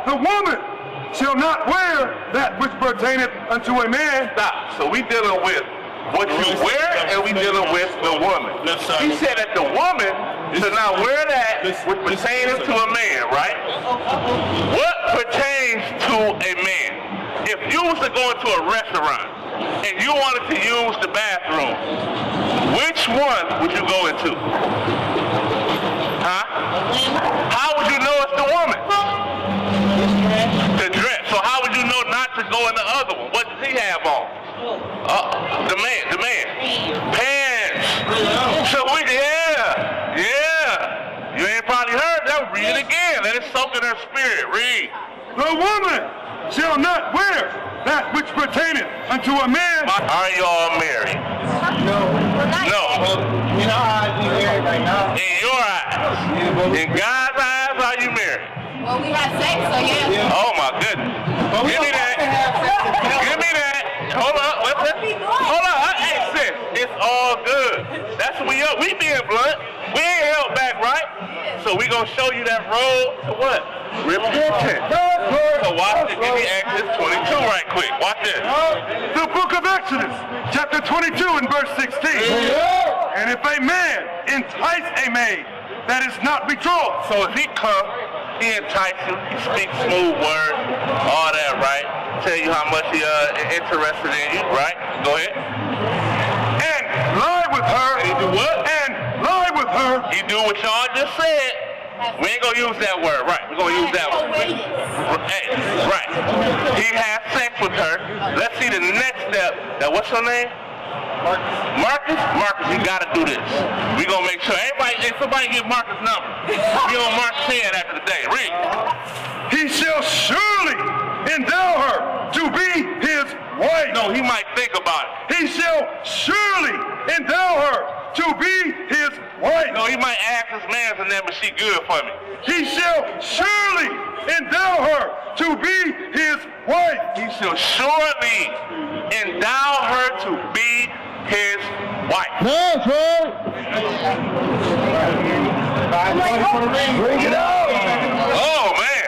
the woman shall not wear that which pertaineth unto a man. Stop. So we dealing with what you wear, and we dealing with the woman. He said that the woman should not wear that which pertains to a man, right? What pertains to a man? If you was to go into a restaurant and you wanted to use the bathroom, which one would you go into? Huh? How would you know it's the woman? The dress. So how would you know not to go in the other one? What does he have on? The man. Pants. So yeah. You ain't probably heard that. Read it again. Let it soak in her spirit. Read. The woman shall not wear that which pertaineth unto a man. Are y'all married? No. In our eyes, we married right now. In your eyes. In God's eyes, are you married? Well, we have sex, so yeah. Oh my goodness. Give me that. Give me that. Hold on. Hold on. Hey, sis. It's all good. That's what we up. We being blunt. We ain't held back, right? So we gonna show you that road to what? Repentance. So watch this. Give me Exodus 22 right quick. Watch this. The book of Exodus, chapter 22 and verse 16. And if a man entice a maid that is not betrothed. So if he come, he entice you, he speaks smooth words, all that, right? Tell you how much he interested in you, right? Go ahead. And lie with her. And he do what? And lie with her. He do what y'all just said. We ain't gonna use that word, right? We're gonna use that one. Hey, right. He has sex with her. Let's see the next step. Now, what's her name? Marcus, you gotta do this. We gonna make sure somebody give Marcus number. We on Marcus head after the day. Read. He shall surely endow her to be his wife. No, he might think about it. He shall surely endow her to be his wife. No, he might ask his man's name, but she good for me. He shall surely endow her to be his wife. He shall surely endow her to be his wife. That's right. Bring it out. Oh, man.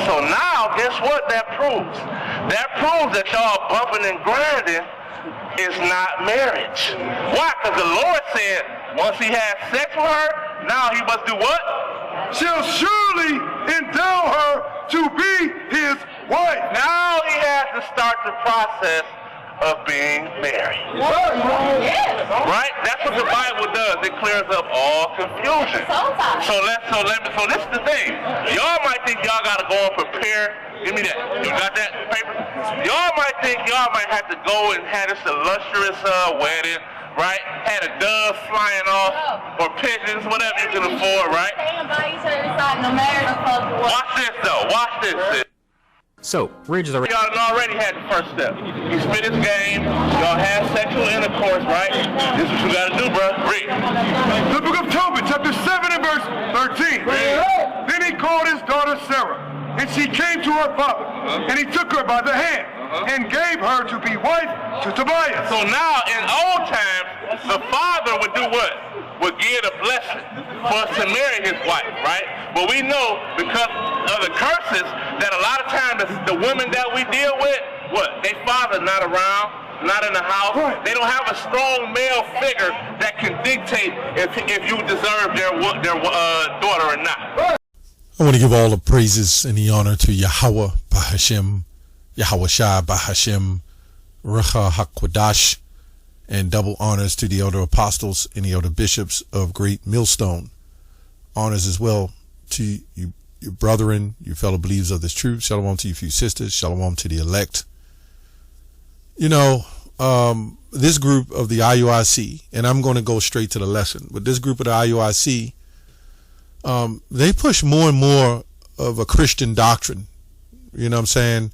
So now, guess what that proves? That proves that y'all bumping and grinding is not marriage. Why? Because the Lord said once he has sex with her, now he must do what? Shall surely endow her to be his wife. Now he has to start the process of being married. Right? That's what the Bible does. It clears up all confusion. So this is the thing. Y'all might think y'all gotta go and prepare. Give me that. You got that paper? Y'all might think y'all might have to go and have this illustrious wedding, right? Had a dove flying off, or pigeons, whatever you can afford, right? Watch this though. Watch this, sis. So, Ridge is Y'all already had the first step. You spit his game. Y'all have sexual intercourse, right? This is what you gotta do, bro. Read. The book of Tobit, chapter 7 and verse 13. Then he called his daughter Sarah, and she came to her father, and he took her by the hand, and gave her to be wife to Tobias. So now, in old times, the father would do what? Would give a blessing for us to marry his wife, right? But we know because of the curses that a lot of times the women that we deal with, what? Their father's not around, not in the house. Right. They don't have a strong male figure that can dictate if you deserve their daughter or not. I want to give all the praises and the honor to Yahweh Bahashem, Yahweh Shai Bahashem, Recha HaKwadash, and double honors to the elder apostles and the elder bishops of Great Millstone. Honors as well to you, your brethren, your fellow believers of this truth. Shalom to you, few sisters. Shalom to the elect. You know, this group of the IUIC, and I'm going to go straight to the lesson, but this group of the IUIC, they push more and more of a Christian doctrine. You know what I'm saying?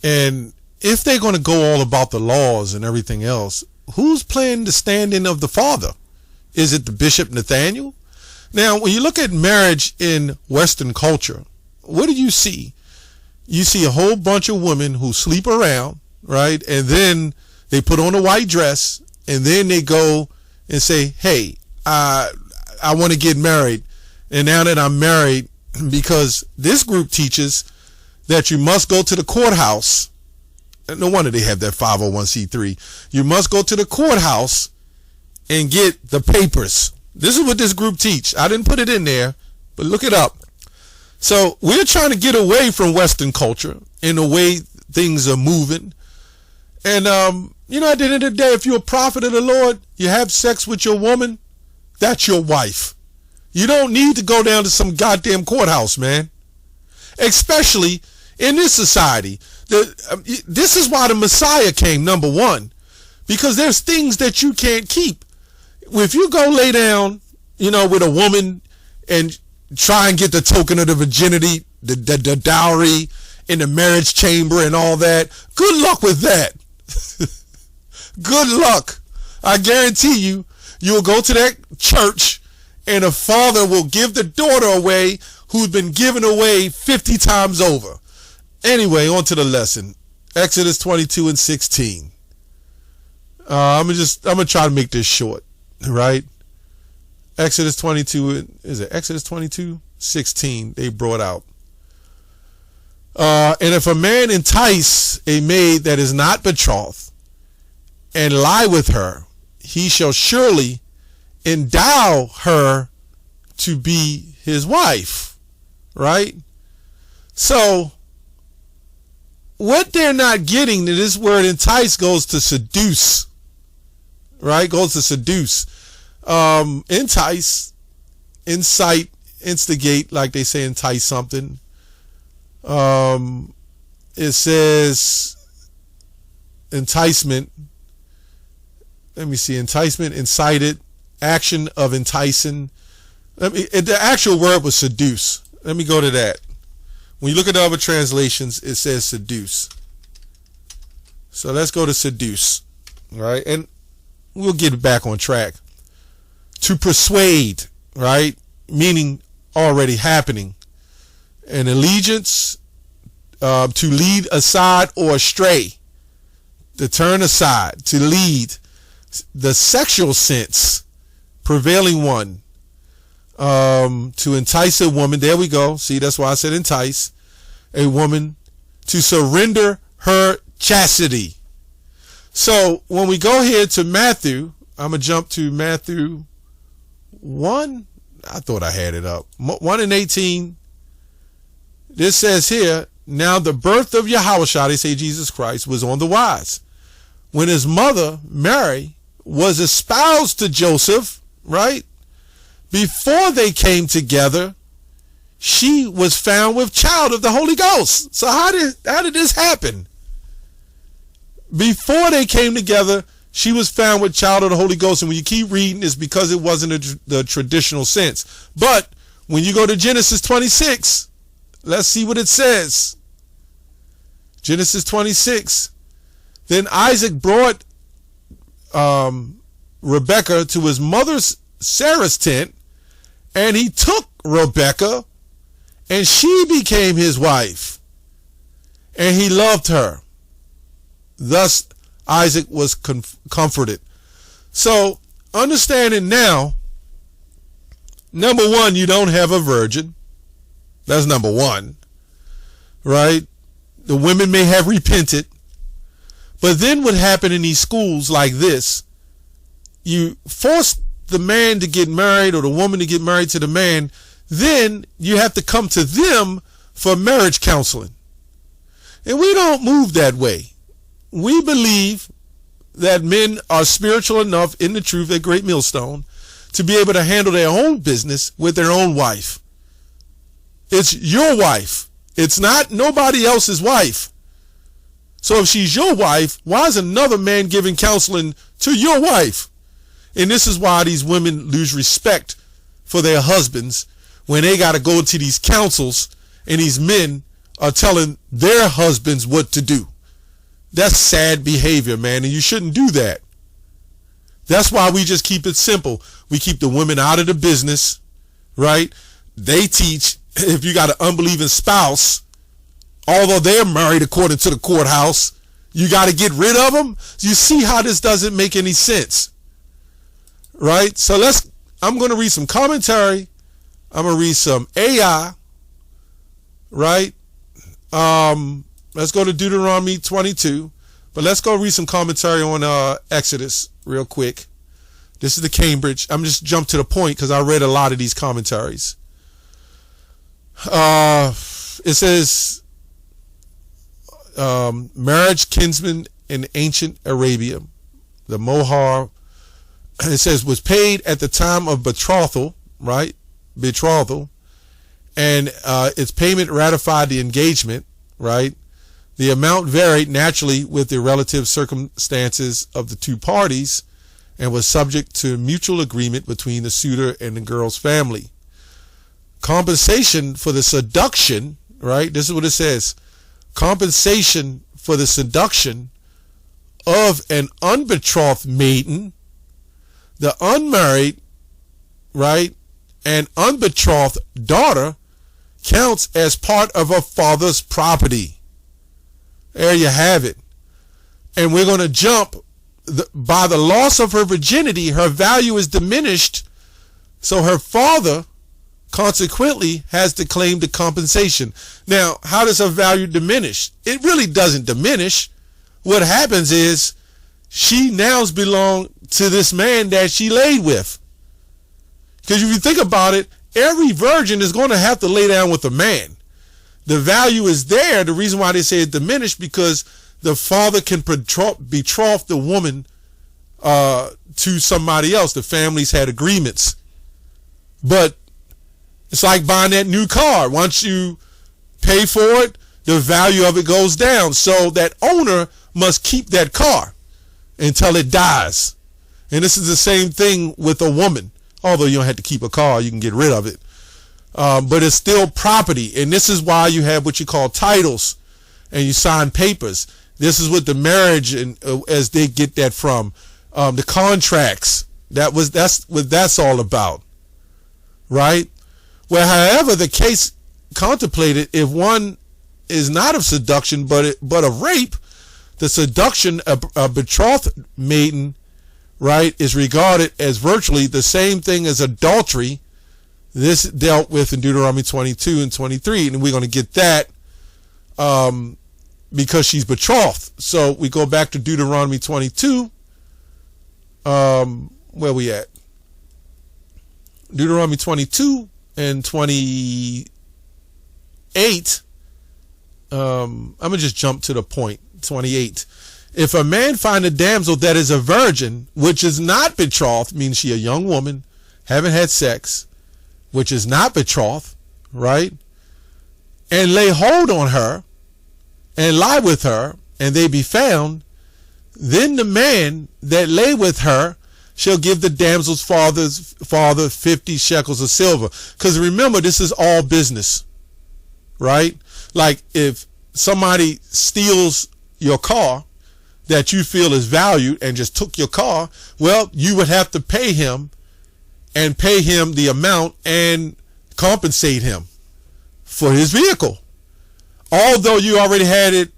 And if they're going to go all about the laws and everything else, who's playing the stand-in of the father? Is it the Bishop Nathaniel? Now, when you look at marriage in Western culture, what do you see? You see a whole bunch of women who sleep around, right? And then they put on a white dress, and then they go and say, hey, I want to get married. And now that I'm married, because this group teaches that you must go to the courthouse. No wonder they have that 501c3. You must go to the courthouse and get the papers. This is what this group teach. I didn't put it in there, but look it up. So we're trying to get away from Western culture in the way things are moving. And, at the end of the day, if you're a prophet of the Lord, you have sex with your woman, that's your wife. You don't need to go down to some goddamn courthouse, man. Especially in this society. This is why the Messiah came, number one. Because there's things that you can't keep. If you go lay down, with a woman and try and get the token of the virginity, the dowry in the marriage chamber and all that, good luck with that. Good luck. I guarantee you, you'll go to that church and a father will give the daughter away who's been given away 50 times over. Anyway, on to the lesson. Exodus 22 and 16. I'm gonna try to make this short, right? Exodus 22, is it Exodus 22? 16, they brought out. And if a man entice a maid that is not betrothed and lie with her, he shall surely endow her to be his wife, right? So what they're not getting, that this word entice goes to seduce, right? Goes to seduce. Entice, incite, instigate, like they say, entice something. It says enticement. Let me see. Enticement, incited, action of enticing. The actual word was seduce. Let me go to that. When you look at the other translations, it says seduce. So let's go to seduce. All right. And we'll get back on track. To persuade, right? Meaning already happening. An allegiance, to lead aside or astray. To turn aside, to lead. The sexual sense, prevailing one. To entice a woman, there we go. See, that's why I said entice a woman to surrender her chastity. So when we go here to Matthew, I'm going to jump to Matthew 1. I thought I had it up. 1 and 18. This says here, now the birth of Yahushua, they say Jesus Christ, was on the wise. When his mother, Mary, was espoused to Joseph, right? Before they came together, she was found with child of the Holy Ghost. So how did this happen? Before they came together, she was found with child of the Holy Ghost. And when you keep reading, it's because it wasn't the traditional sense. But when you go to Genesis 26, let's see what it says. Genesis 26. Then Isaac brought Rebekah to his mother's Sarah's tent, and he took Rebekah, and she became his wife, and he loved her. Thus Isaac was comforted. So understanding now, number one, you don't have a virgin. That's number one, right? The women may have repented. But then what happened in these schools like this, you force the man to get married or the woman to get married to the man, then you have to come to them for marriage counseling. And we don't move that way. We believe that men are spiritual enough in the truth at Great Millstone to be able to handle their own business with their own wife. It's your wife. It's not nobody else's wife. So if she's your wife, why is another man giving counseling to your wife? And this is why these women lose respect for their husbands when they got to go to these councils and these men are telling their husbands what to do. That's sad behavior, man, and you shouldn't do that. That's why we just keep it simple. We keep the women out of the business, right? They teach if you got an unbelieving spouse, although they're married according to the courthouse, you got to get rid of them. You see how this doesn't make any sense, right? So I'm going to read some commentary. I'm going to read some AI, right? Let's go to Deuteronomy 22, but let's go read some commentary on Exodus real quick. This is the Cambridge. I'm just jump to the point because I read a lot of these commentaries. It says marriage kinsman in ancient Arabia, the mohar. It says was paid at the time of betrothal, right? Betrothal, and its payment ratified the engagement, right? The amount varied naturally with the relative circumstances of the two parties and was subject to mutual agreement between the suitor and the girl's family. Compensation for the seduction, right? This is what it says. Compensation for the seduction of an unbetrothed maiden, the unmarried, right, and unbetrothed daughter counts as part of a father's property. There you have it. And we're going to jump. By the loss of her virginity, her value is diminished. So her father, consequently, has to claim the compensation. Now, how does her value diminish? It really doesn't diminish. What happens is she now belongs to this man that she laid with. Because if you think about it, every virgin is going to have to lay down with a man. The value is there. The reason why they say it diminished because the father can betroth the woman to somebody else. The families had agreements. But it's like buying that new car. Once you pay for it, the value of it goes down. So that owner must keep that car until it dies. And this is the same thing with a woman. Although you don't have to keep a car, you can get rid of it. But it's still property. And this is why you have what you call titles and you sign papers. This is what the marriage and as they get that from the contracts. That's what that's all about, right? Well, however, the case contemplated if one is not of seduction but of rape, the seduction of a betrothed maiden, right, is regarded as virtually the same thing as adultery. This dealt with in Deuteronomy 22 and 23, and we're going to get that. Because she's betrothed. So we go back to Deuteronomy 22. Where we at? Deuteronomy 22 and 28. I'm going to just jump to the point. 28. If a man find a damsel that is a virgin, which is not betrothed, means she a young woman, haven't had sex, which is not betrothed, right? And lay hold on her, and lie with her, and they be found, then the man that lay with her shall give the damsel's father 50 shekels of silver. Because remember, this is all business, right? Like if somebody steals your car that you feel is valued and just took your car, well, you would have to pay him and pay him the amount and compensate him for his vehicle. Although you already had it,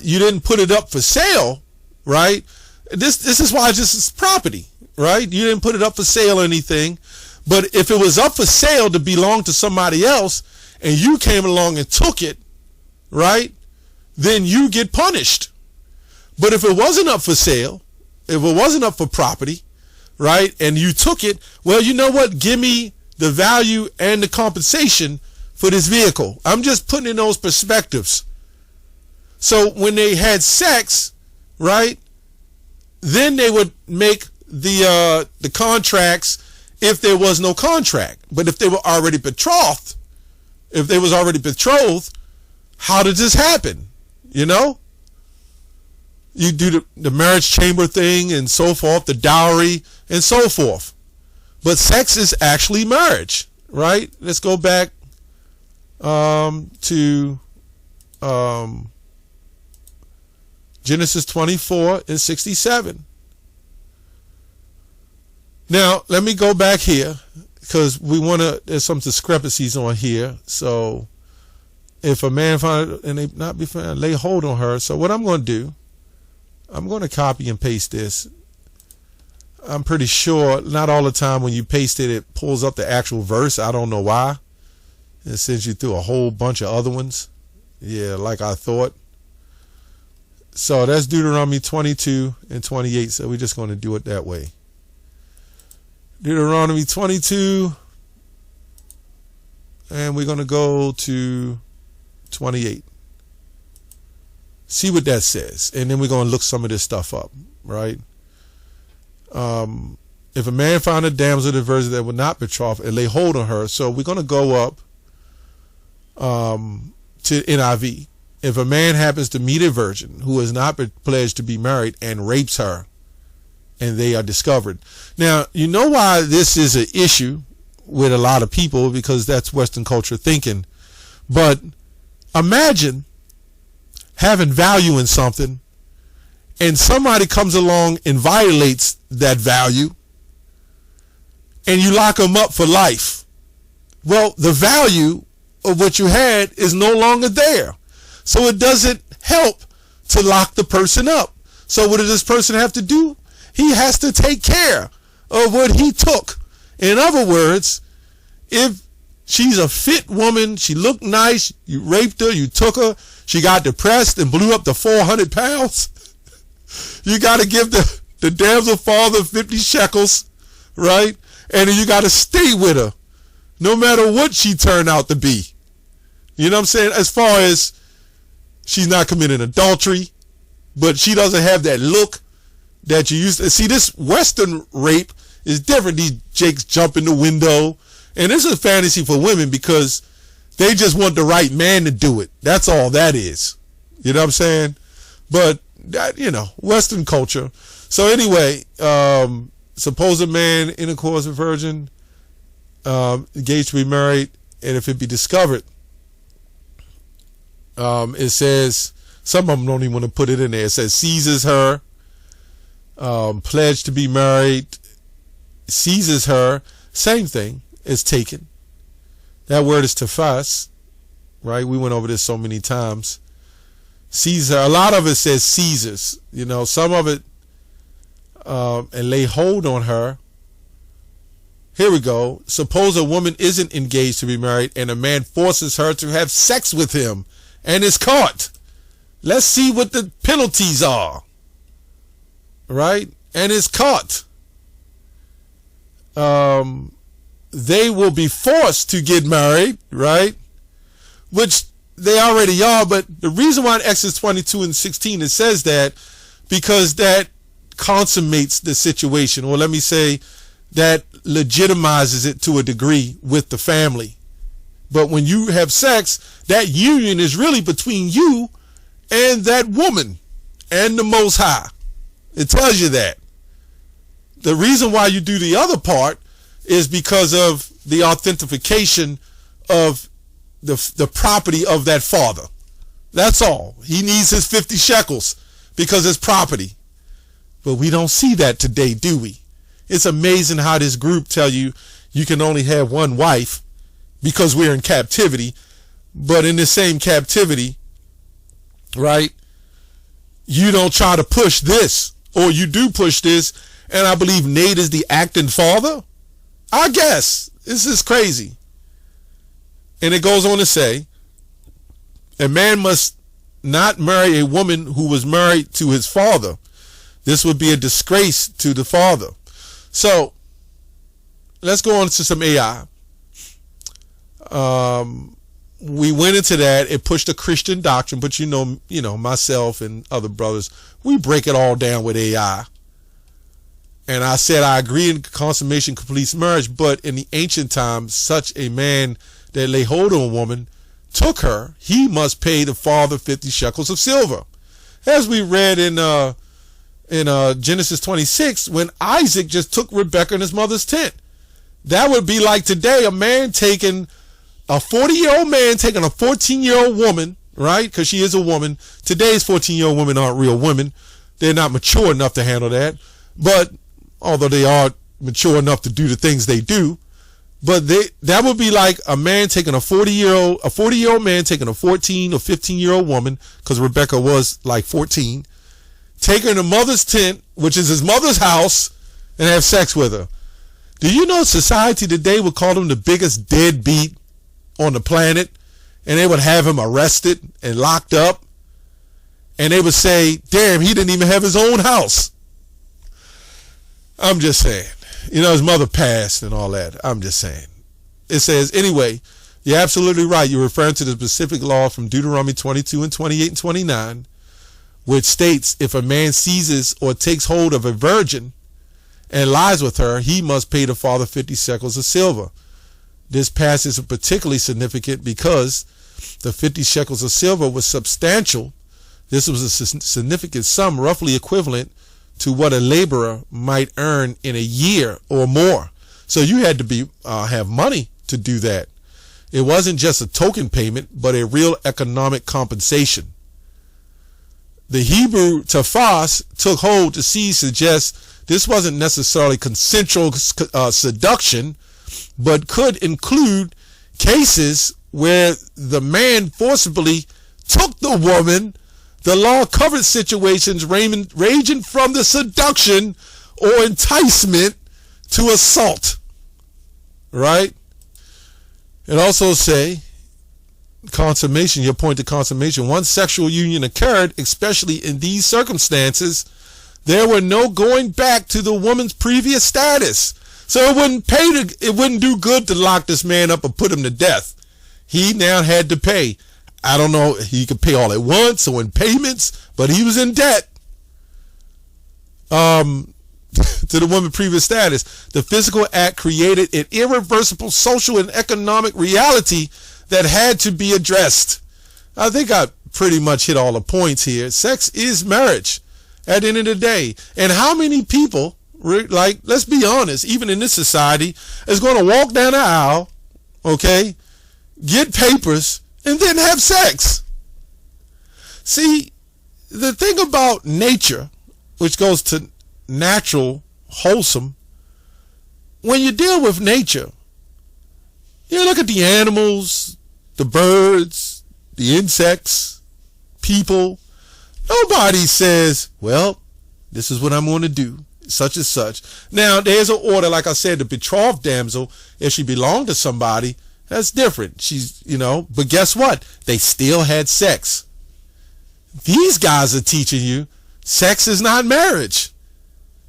you didn't put it up for sale, right? This is why this is property, right? You didn't put it up for sale or anything. But if it was up for sale to belong to somebody else and you came along and took it, right, then you get punished. But if it wasn't up for sale, if it wasn't up for property, right, and you took it, well, you know what? Give me the value and the compensation for this vehicle. I'm just putting in those perspectives. So when they had sex, right, then they would make the contracts if there was no contract. But if they were already betrothed, how did this happen? You know? You do the marriage chamber thing and so forth, the dowry and so forth. But sex is actually marriage, right? Let's go back to Genesis 24 and 67. Now, let me go back here because there's some discrepancies on here. So, if a man find and they not be found, lay hold on her. So, what I'm going to do, I'm going to copy and paste this. I'm pretty sure not all the time when you paste it, it pulls up the actual verse. I don't know why. It sends you through a whole bunch of other ones. Yeah, like I thought. So that's Deuteronomy 22 and 28. So we're just going to do it that way. Deuteronomy 22. And we're going to go to 28. See what that says. And then we're going to look some of this stuff up, right? If a man found a damsel of the virgin that would not betroth and lay hold on her. So we're going to go up to NIV. If a man happens to meet a virgin who is not pledged to be married and rapes her, and they are discovered. Now, you know why this is an issue with a lot of people, because that's Western culture thinking. But imagine having value in something and somebody comes along and violates that value and you lock them up for life. Well, the value of what you had is no longer there. So it doesn't help to lock the person up. So what does this person have to do? He has to take care of what he took. In other words, if she's a fit woman, she looked nice, you raped her, you took her, she got depressed and blew up to 400 pounds, you got to give the damsel father 50 shekels, right? And then you got to stay with her, no matter what she turned out to be. You know what I'm saying? As far as she's not committing adultery, but she doesn't have that look that you used to see. This Western rape is different. These jakes jump in the window. And this is a fantasy for women because they just want the right man to do it. That's all that is. You know what I'm saying? But, that, you know, Western culture. So anyway, suppose a man intercourse with a virgin, engaged to be married, and if it be discovered, it says, some of them don't even want to put it in there. It says seizes her, pledged to be married, seizes her, same thing, is taken. That word is tafas, right? We went over this so many times. Seizes her. A lot of it says seizes, you know, some of it, and lay hold on her. Here we go. Suppose a woman isn't engaged to be married and a man forces her to have sex with him and is caught. Let's see what the penalties are, right? And is caught. They will be forced to get married, right? Which they already are, but the reason why in Exodus 22 and 16 it says that, because that consummates the situation, or let me say that legitimizes it to a degree with the family. But when you have sex, that union is really between you and that woman and the Most High. It tells you that. The reason why you do the other part is because of the authentication of the property of that father. That's all. He needs his 50 shekels because it's property. But we don't see that today, do we? It's amazing how this group tell you you can only have one wife because we're in captivity. But in the same captivity, right, you don't try to push this, or you do push this, and I believe Nate is the acting father. I guess. This is crazy. And it goes on to say, a man must not marry a woman who was married to his father. This would be a disgrace to the father. So, let's go on to some AI. We went into that. It pushed a Christian doctrine, but you know, myself and other brothers, we break it all down with AI. And I said I agree in consummation completes marriage, but in the ancient times, such a man that lay hold on a woman took her, he must pay the father 50 shekels of silver. As we read in Genesis 26, when Isaac just took Rebekah in his mother's tent. That would be like today, a 40-year-old man taking a 14-year-old woman, right? Because she is a woman. Today's 14-year-old women aren't real women. They're not mature enough to handle that. But although they are mature enough to do the things they do, but that would be like a man taking a 40-year-old man taking a 14 or 15-year-old woman, because Rebekah was like 14, take her in a mother's tent, which is his mother's house, and have sex with her. Do you know society today would call them the biggest deadbeat on the planet, and they would have him arrested and locked up, and they would say, damn, he didn't even have his own house. I'm just saying. You know, his mother passed and all that. I'm just saying. It says, anyway, you're absolutely right. You're referring to the specific law from Deuteronomy 22 and 28 and 29, which states if a man seizes or takes hold of a virgin and lies with her, he must pay the father 50 shekels of silver. This passage is particularly significant because the 50 shekels of silver was substantial. This was a significant sum, roughly equivalent to what a laborer might earn in a year or more. So you had to have money to do that. It wasn't just a token payment, but a real economic compensation. The Hebrew tafas, took hold to seize, suggests this wasn't necessarily consensual seduction, but could include cases where the man forcibly took the woman. The law covered situations ranging from the seduction or enticement to assault. Right? It also say consummation, your point to consummation. Once sexual union occurred, especially in these circumstances, there were no going back to the woman's previous status. So it wouldn't do good to lock this man up or put him to death. He now had to pay. I don't know, he could pay all at once or in payments, but he was in debt to the woman's previous status. The physical act created an irreversible social and economic reality that had to be addressed. I think I pretty much hit all the points here. Sex is marriage at the end of the day. And how many people, like, let's be honest, even in this society, is going to walk down the aisle, okay, get papers, and then have sex? See, the thing about nature, which goes to natural, wholesome, when you deal with nature, you look at the animals, the birds, the insects, people. Nobody says, well, this is what I'm going to do, such and such. Now, there's an order, like I said, the betrothed damsel, if she belonged to somebody, that's different. She's, but guess what? They still had sex. These guys are teaching you sex is not marriage.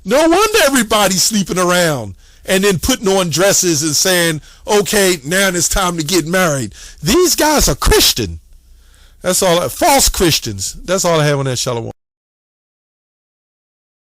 No wonder everybody's sleeping around and then putting on dresses and saying, okay, now it's time to get married. These guys are Christian. That's all. False Christians. That's all I have on that. Shalom.